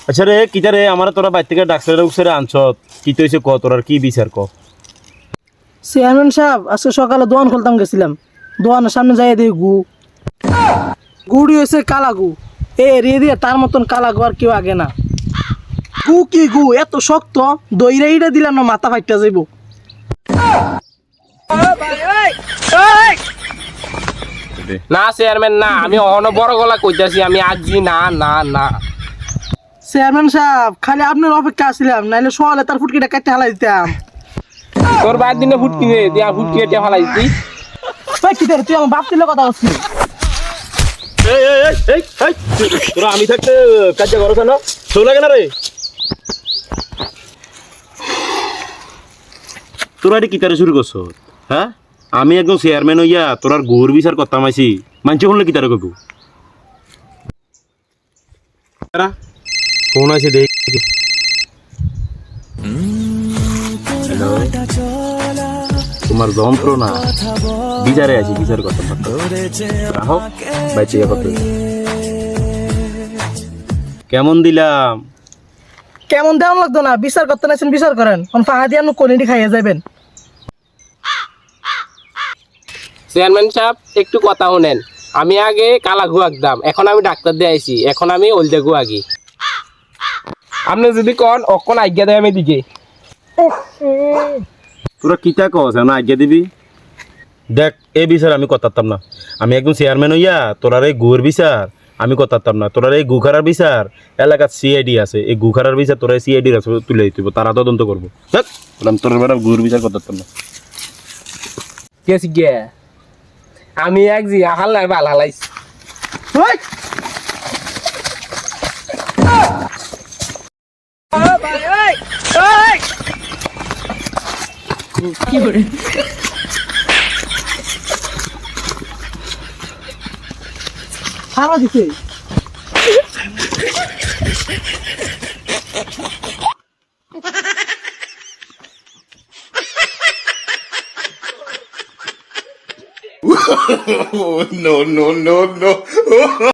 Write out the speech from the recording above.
আচ্ছা রে কিটা রে আমার তোরা বাইর থেকে ডাক্তারের উৎসরে আনছ কি তৈছে ক তোর কি বিচার ক? চেয়ারম্যান সাহেব আজকে সকালে দোয়ান খুলতাম গেছিলাম, দোয়ানের সামনে যাই দেখি গুড়ি হয়েছে কালা গু। এরিয়ে দিয়ে তার মতন কালা গু আর কেউ আগে না। গু কি গু এত শক্ত, দইরা ইটা দিলাম না মাথা ফাইটা যাইব। না চেয়ারম্যান না, আমি অহনো বড় গলা কইতাছি, আমি আজি না না না। চেয়ারম্যান সাহেব খালি আপনার অপেক্ষা আসছিলাম, নাইলে সকালে তার ফুটকিটা কাটতে হালাই দিতাম। তোর বাদ দিনে ফুটকি দে দিয়া ফুটকি এটা ফালাই দিতি। তুই আমার বাপ তুলে কথা বলছিস। তোরা আমি থাকতে কাজ করছ না, শো লাগে না রে? তোরা এটি কিতারে শুরু করছ? হ্যাঁ, আমি একদম চেয়ারম্যান হইয়া তোর আর গোর বিচার করতাম আইছি, মানছি হলে কিতারে কইব? ফোন আছে দেখ। হ্যালো, তোমার যন্ত্রণা বিচারে আছি, বিচার করতাম রাহো বাইচে কত কেমন দিলাম? কেমন দেওয়া লাগতো না, বিচার করতে নাইছেন বিচার করেন, ফাহাদিয়ানো কোনিটি খাইয়ে যাবেন। চেয়ারম্যান সাহেব একটু কথা শুনেন, আমি আগে কালা গু আঁকতাম, এখন আমি ডাক্তার দিয়ে আইছি, এখন আমি ওলদে গু আগি। আপনি যদি কন অকন আজ্ঞা দেয় আমি দিকে। তোরা কিতা কস না আজ্ঞা দিবি? দেখ এই বিচার আমি করতাম না, আমি একদম চেয়ারম্যান হইয়া তোরার এই গুর বিচার আমি করতাম না। তোরার এই গুখারার বিচার এলাকার সিআইডি আছে, এই গুখারার বিচার তোরা সিআইডির আছে তুলে দিতে তারা তদন্ত করবো। দেখ তোর বেড়া গুর বিচার করতাম না। কেসি গে আমি এক জি হাল্লাই ভাল হালাইছি। কি করে হারা দিছে। No, no, no, no.